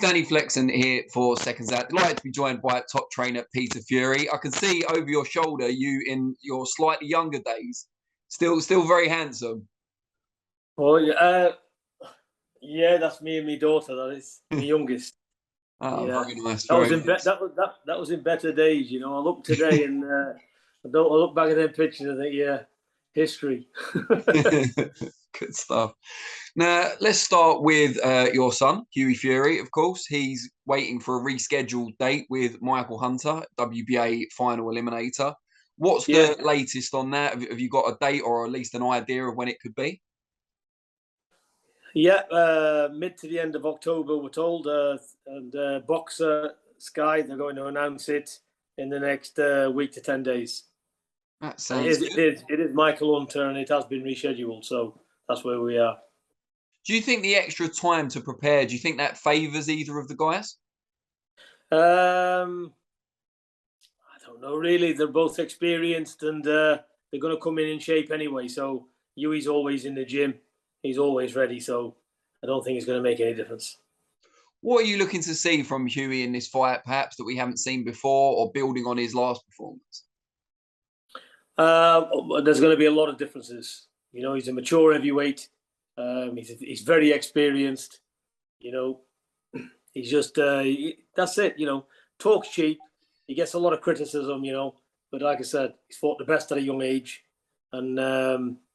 Danny Flexen here for Seconds Out. Delighted to be joined by top trainer Peter Fury. I can see over your shoulder you in your slightly younger days, still very handsome. Oh yeah, that's me and my daughter. That is my youngest. Oh, yeah. very nice. That was in better days. You know, I look today and I look back at them pictures and think, yeah, history. Good stuff. Now, let's start with your son, Hughie Fury, of course. He's waiting for a rescheduled date with Michael Hunter, WBA final eliminator. What's the latest on that? Have you got a date or at least an idea of when it could be? Yeah, mid to the end of October, we're told. And Boxer Sky, they're going to announce it in the next week to 10 days. That sounds good. It is Michael Hunter, and it has been rescheduled. So that's where we are. Do you think the extra time to prepare, do you think that favours either of the guys? I don't know, really. They're both experienced and they're going to come in shape anyway. So Hughie's always in the gym. He's always ready. So I don't think it's going to make any difference. What are you looking to see from Hughie in this fight, perhaps, that we haven't seen before or building on his last performance? There's going to be a lot of differences. You know, he's a mature heavyweight. He's very experienced. You know, he's just that's it. You know, talks cheap. He gets a lot of criticism. You know, but like I said, he's fought the best at a young age, and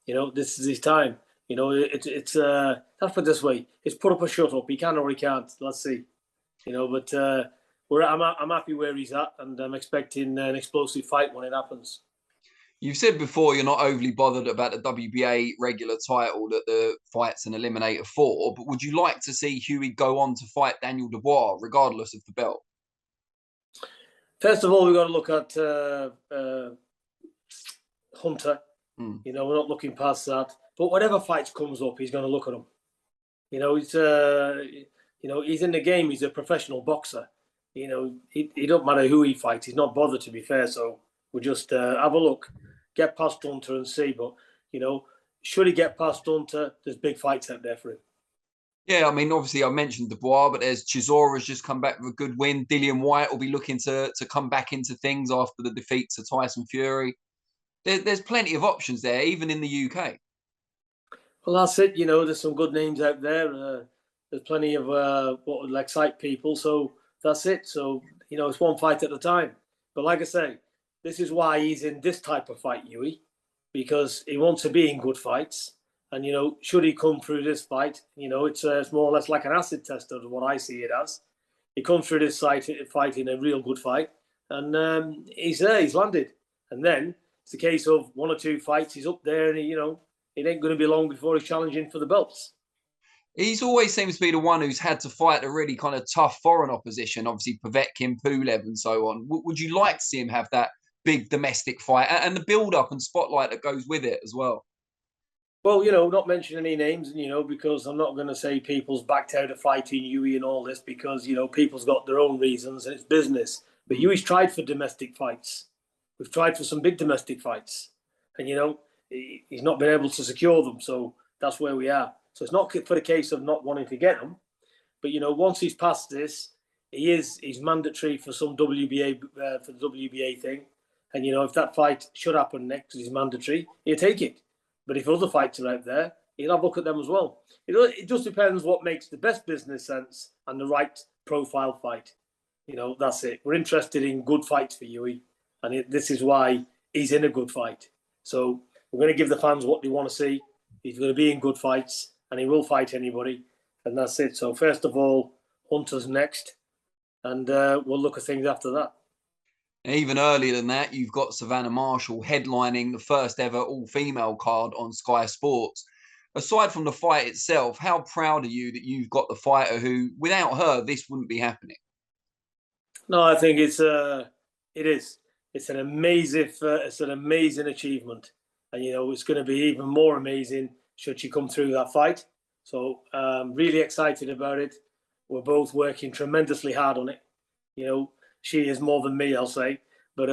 you know, this is his time. You know, it's let's put it this way: it's put up or shut up. He can or he can't. Let's see. You know, but I'm happy where he's at, and I'm expecting an explosive fight when it happens. You've said before you're not overly bothered about the WBA regular title that the fight's an eliminator for, but would you like to see Hughie go on to fight Daniel Dubois, regardless of the belt? First of all, we've got to look at Hunter. You know, we're not looking past that. But whatever fight comes up, he's going to look at him. You know, he's in the game. He's a professional boxer. You know, he don't matter who he fights. He's not bothered, to be fair. So we'll just have a look. Get past Hunter and see. But, you know, should he get past Hunter, there's big fights out there for him. Yeah, I mean, obviously I mentioned Dubois, but there's Chisora's just come back with a good win. Dillian Whyte will be looking to come back into things after the defeat to Tyson Fury. There's plenty of options there, even in the UK. Well, that's it. You know, there's some good names out there. There's plenty of what would excite people. So that's it. So, you know, it's one fight at a time. But like I say, this is why he's in this type of fight, Hughie, because he wants to be in good fights. And, you know, should he come through this fight, you know, it's more or less like an acid test of what I see it as. He comes through this fight in a real good fight. And he's there, he's landed. And then it's a case of one or two fights, he's up there and, you know, it ain't going to be long before he's challenging for the belts. He's always seems to be the one who's had to fight a really kind of tough foreign opposition, obviously Povetkin, Pulev and so on. Would you like to see him have that big domestic fight and the build-up and spotlight that goes with it as well? Well, you know, not mention any names, you know, because I'm not going to say people's backed out of fighting Hughie and all this because, you know, people's got their own reasons and it's business. But Hughie's tried for domestic fights. We've tried for some big domestic fights. And, you know, he's not been able to secure them. So that's where we are. So it's not for the case of not wanting to get them. But, you know, once he's past this, he's mandatory for some WBA, for the WBA thing. And, you know, if that fight should happen next, he's mandatory, he'll take it. But if other fights are out there, he'll have a look at them as well. It just depends what makes the best business sense and the right profile fight. You know, that's it. We're interested in good fights for Hughie. And this is why he's in a good fight. So we're going to give the fans what they want to see. He's going to be in good fights and he will fight anybody. And that's it. So first of all, Hunter's next. And we'll look at things after that. Even earlier than that, you've got Savannah Marshall headlining the first ever all-female card on Sky Sports. Aside from the fight itself, how proud are you that you've got the fighter who, without her, this wouldn't be happening? No, I think it is. It's an amazing achievement. And, you know, it's going to be even more amazing should she come through that fight. So I'm really excited about it. We're both working tremendously hard on it. You know, she is more than me, I'll say. But,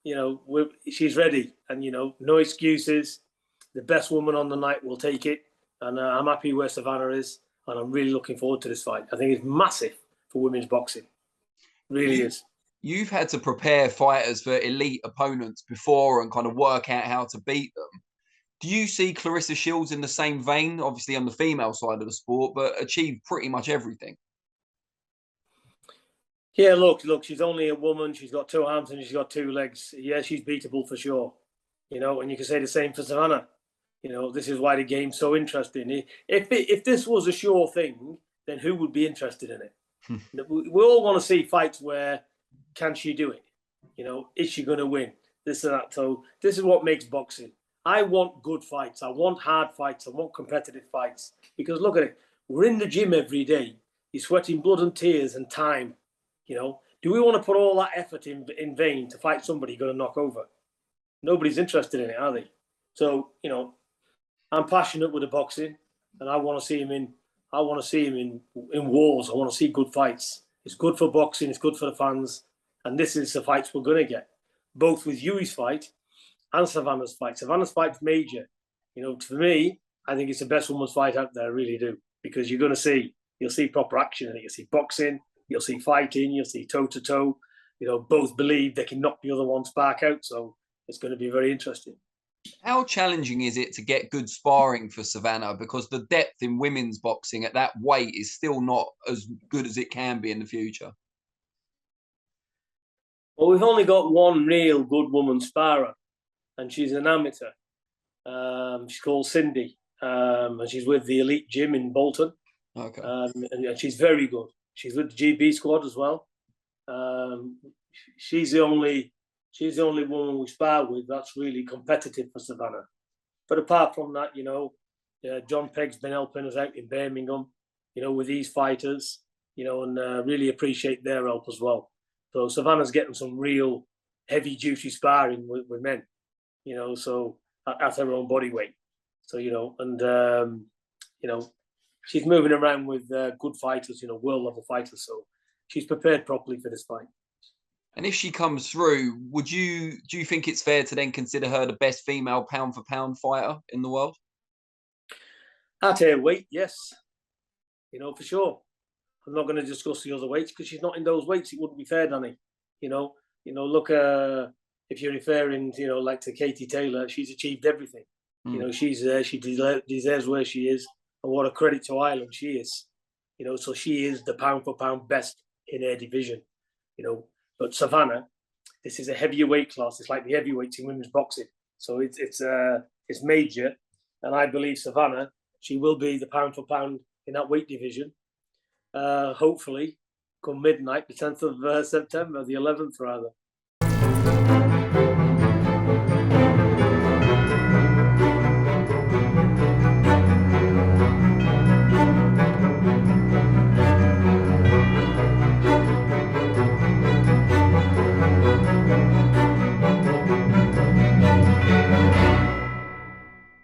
you know, she's ready. And, you know, no excuses. The best woman on the night will take it. And I'm happy where Savannah is. And I'm really looking forward to this fight. I think it's massive. for women's boxing. Really is. You've had to prepare fighters for elite opponents before and kind of work out how to beat them. Do you see Clarissa Shields in the same vein, obviously on the female side of the sport, but achieve pretty much everything? Yeah, look, she's only a woman. She's got 2 arms and she's got 2 legs. Yeah, she's beatable for sure. And you can say the same for Savannah. This is why the game's so interesting. If this was a sure thing, then who would be interested in it? We all want to see fights where, can she do it? Is she going to win? This and that. So this is what makes boxing. I want good fights. I want hard fights. I want competitive fights. Because look at it. We're in the gym every day. You're sweating blood and tears and time. Do we want to put all that effort in vain to fight somebody you're going to knock over? Nobody's interested in it, are they? So, I'm passionate with the boxing, and I want to see him in wars. I want to see good fights. It's good for boxing. It's good for the fans. And this is the fights we're going to get, both with Hughie's fight and Savannah's fight. Savannah's fight's major. For me, I think it's the best women's fight out there. I really do, because you'll see proper action in it. You'll see boxing. You'll see fighting. You'll see toe-to-toe. Both believe they can knock the other one spark out. So it's going to be very interesting. How challenging is it to get good sparring for Savannah? Because the depth in women's boxing at that weight is still not as good as it can be in the future. Well, we've only got one real good woman sparrer, and she's an amateur. She's called Cindy, and she's with the elite gym in Bolton. Okay. And she's very good. She's with the GB squad as well. She's the only woman we spar with that's really competitive for Savannah. But apart from that, John Pegg's been helping us out in Birmingham, with these fighters, and really appreciate their help as well. So Savannah's getting some real heavy duty sparring with men, so at her own body weight. So, she's moving around with good fighters, world level fighters. So she's prepared properly for this fight. And if she comes through, do you think it's fair to then consider her the best female pound for pound fighter in the world? At her weight, yes. For sure. I'm not going to discuss the other weights because she's not in those weights. It wouldn't be fair, Danny. Look, if you're referring, like to Katie Taylor, she's achieved everything. She's there. She deserves where she is. And what a credit to Ireland she is. So she is the pound for pound best in her division. But Savannah, this is a heavier weight class. It's like the heavyweights in women's boxing. So it's major. And I believe Savannah, she will be the pound for pound in that weight division. Hopefully, come midnight, the 10th of September, the 11th rather.